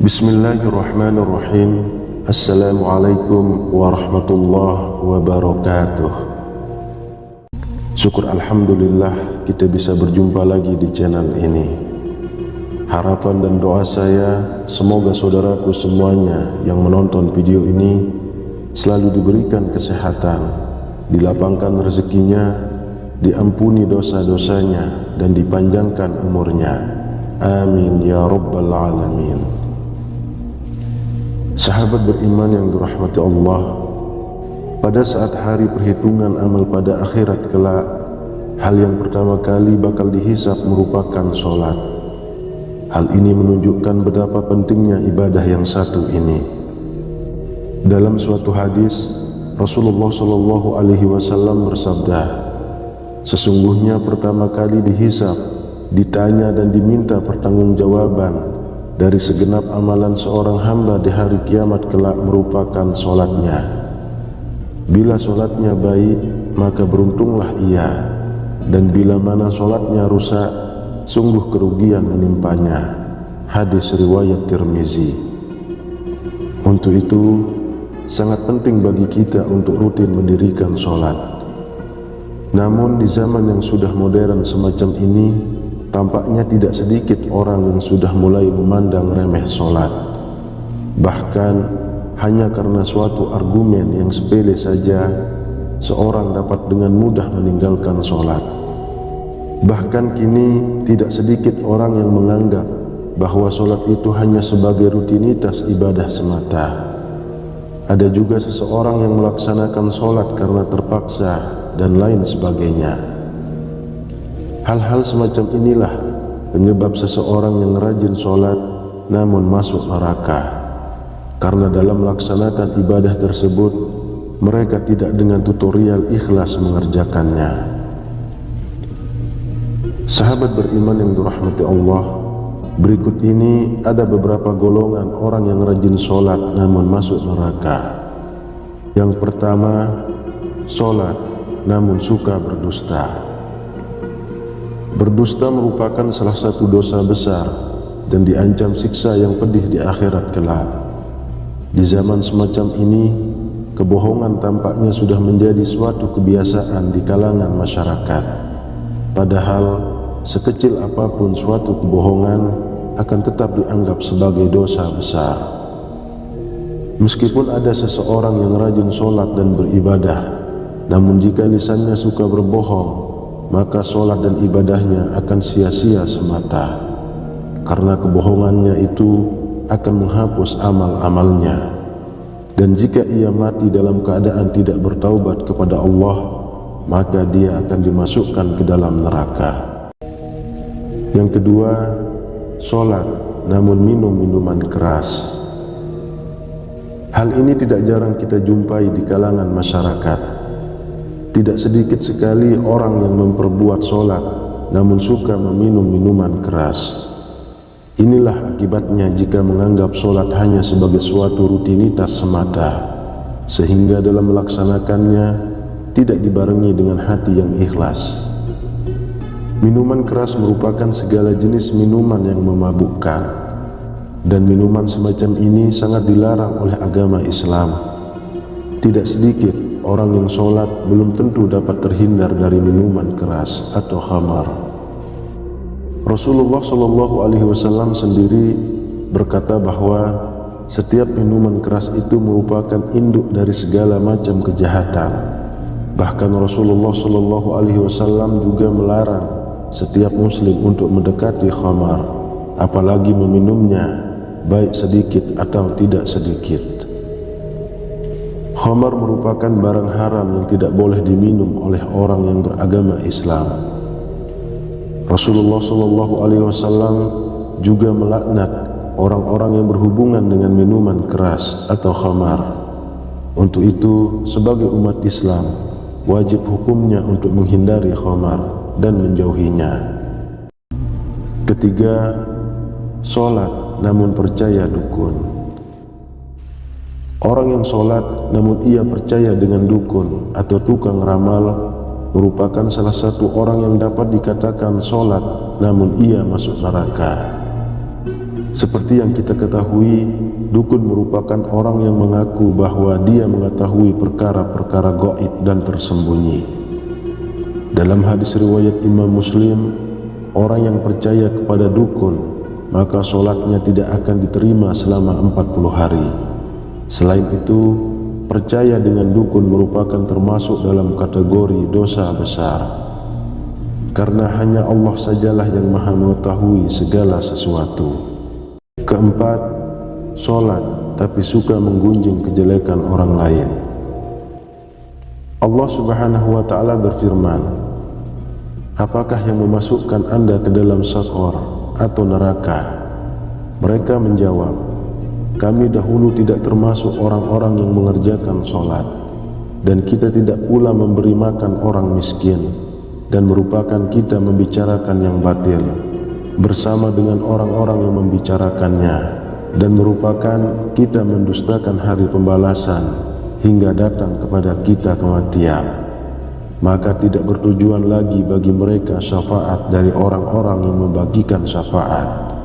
Bismillahirrahmanirrahim. Assalamualaikum warahmatullahi wabarakatuh. Syukur alhamdulillah kita bisa berjumpa lagi di channel ini. Harapan dan doa saya, semoga saudaraku semuanya yang menonton video ini selalu diberikan kesehatan, dilapangkan rezekinya, diampuni dosa-dosanya, dan dipanjangkan umurnya. Amin ya rabbal alamin. Sahabat beriman yang dirahmati Allah, pada saat hari perhitungan amal pada akhirat kelak, hal yang pertama kali bakal dihisab merupakan sholat. Hal ini menunjukkan betapa pentingnya ibadah yang satu ini. Dalam suatu hadis, Rasulullah SAW bersabda, sesungguhnya pertama kali dihisab, ditanya dan diminta pertanggungjawaban dari segenap amalan seorang hamba di hari kiamat kelak merupakan solatnya. Bila solatnya baik, maka beruntunglah ia, dan bila mana solatnya rusak, sungguh kerugian menimpanya. Hadis riwayat Tirmizi. Untuk itu, sangat penting bagi kita untuk rutin mendirikan solat. Namun di zaman yang sudah modern semacam ini, tampaknya tidak sedikit orang yang sudah mulai memandang remeh solat. Bahkan hanya karena suatu argumen yang sepele saja, seorang dapat dengan mudah meninggalkan solat. Bahkan kini tidak sedikit orang yang menganggap bahwa solat itu hanya sebagai rutinitas ibadah semata. Ada juga seseorang yang melaksanakan solat karena terpaksa dan lain sebagainya. Hal-hal semacam inilah penyebab seseorang yang rajin sholat namun masuk neraka, karena dalam melaksanakan ibadah tersebut mereka tidak dengan tutorial ikhlas mengerjakannya. Sahabat beriman yang dirahmati Allah, berikut ini ada beberapa golongan orang yang rajin sholat namun masuk neraka. Yang pertama, sholat namun suka berdusta. Berdusta merupakan salah satu dosa besar dan diancam siksa yang pedih di akhirat kelak. Di zaman semacam ini, kebohongan tampaknya sudah menjadi suatu kebiasaan di kalangan masyarakat. Padahal, sekecil apapun suatu kebohongan akan tetap dianggap sebagai dosa besar. Meskipun ada seseorang yang rajin sholat dan beribadah, namun jika lisannya suka berbohong, maka sholat dan ibadahnya akan sia-sia semata, karena kebohongannya itu akan menghapus amal-amalnya. Dan jika ia mati dalam keadaan tidak bertaubat kepada Allah, maka dia akan dimasukkan ke dalam neraka. Yang kedua, sholat namun minum minuman keras. Hal ini tidak jarang kita jumpai di kalangan masyarakat. Tidak sedikit sekali orang yang memperbuat sholat namun suka meminum minuman keras. Inilah akibatnya jika menganggap sholat hanya sebagai suatu rutinitas semata, sehingga dalam melaksanakannya tidak dibarengi dengan hati yang ikhlas. Minuman keras merupakan segala jenis minuman yang memabukkan, dan minuman semacam ini sangat dilarang oleh agama Islam. Tidak sedikit orang yang sholat belum tentu dapat terhindar dari minuman keras atau khamar. Rasulullah SAW sendiri berkata bahwa setiap minuman keras itu merupakan induk dari segala macam kejahatan. Bahkan Rasulullah SAW juga melarang setiap muslim untuk mendekati khamar, apalagi meminumnya, baik sedikit atau tidak sedikit. Khamar merupakan barang haram yang tidak boleh diminum oleh orang yang beragama Islam. Rasulullah SAW juga melaknat orang-orang yang berhubungan dengan minuman keras atau khamar. Untuk itu, sebagai umat Islam, wajib hukumnya untuk menghindari khamar dan menjauhinya. Ketiga, sholat namun percaya dukun. Orang yang sholat namun ia percaya dengan dukun atau tukang ramal merupakan salah satu orang yang dapat dikatakan sholat namun ia masuk neraka. Seperti yang kita ketahui, dukun merupakan orang yang mengaku bahwa dia mengetahui perkara-perkara gaib dan tersembunyi. Dalam hadis riwayat Imam Muslim, orang yang percaya kepada dukun, maka solatnya tidak akan diterima selama 40 hari. Selain itu, percaya dengan dukun merupakan termasuk dalam kategori dosa besar, karena hanya Allah sajalah yang maha mengetahui segala sesuatu. Keempat, solat tapi suka menggunjing kejelekan orang lain. Allah Subhanahu wa ta'ala berfirman, apakah yang memasukkan anda ke dalam sakor atau neraka? Mereka menjawab, kami dahulu tidak termasuk orang-orang yang mengerjakan solat, dan kita tidak pula memberi makan orang miskin, dan merupakan kita membicarakan yang batil bersama dengan orang-orang yang membicarakannya, dan merupakan kita mendustakan hari pembalasan hingga datang kepada kita kematian. Maka tidak bertujuan lagi bagi mereka syafaat dari orang-orang yang membagikan syafaat.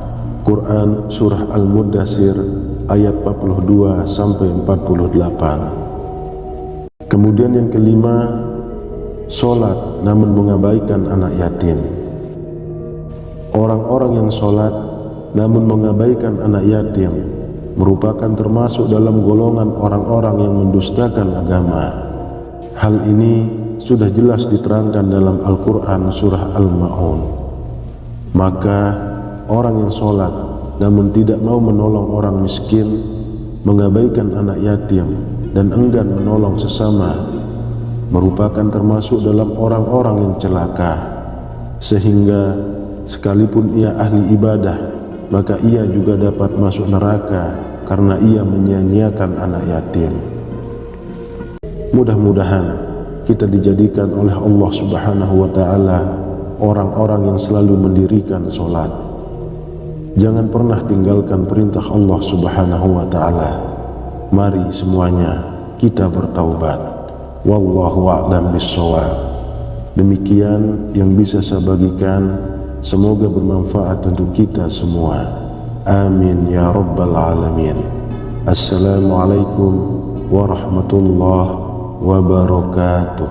Quran Surah Al-Muddatsir ayat 42 sampai 48. Kemudian yang kelima, solat namun mengabaikan anak yatim. Orang-orang yang sholat namun mengabaikan anak yatim merupakan termasuk dalam golongan orang-orang yang mendustakan agama. Hal ini sudah jelas diterangkan dalam Al-Quran Surah Al-Ma'un. Maka orang yang sholat namun tidak mau menolong orang miskin, mengabaikan anak yatim, dan enggan menolong sesama, merupakan termasuk dalam orang-orang yang celaka, sehingga sekalipun ia ahli ibadah, maka ia juga dapat masuk neraka karena ia menyia-nyiakan anak yatim. Mudah-mudahan kita dijadikan oleh Allah Subhanahu wa ta'ala orang-orang yang selalu mendirikan sholat. Jangan pernah tinggalkan perintah Allah Subhanahu wa ta'ala. Mari semuanya kita bertaubat. Wallahu a'lam bissawab. Demikian yang bisa saya bagikan. Semoga bermanfaat untuk kita semua. Amin ya rabbal alamin. Assalamualaikum warahmatullahi wabarakatuh.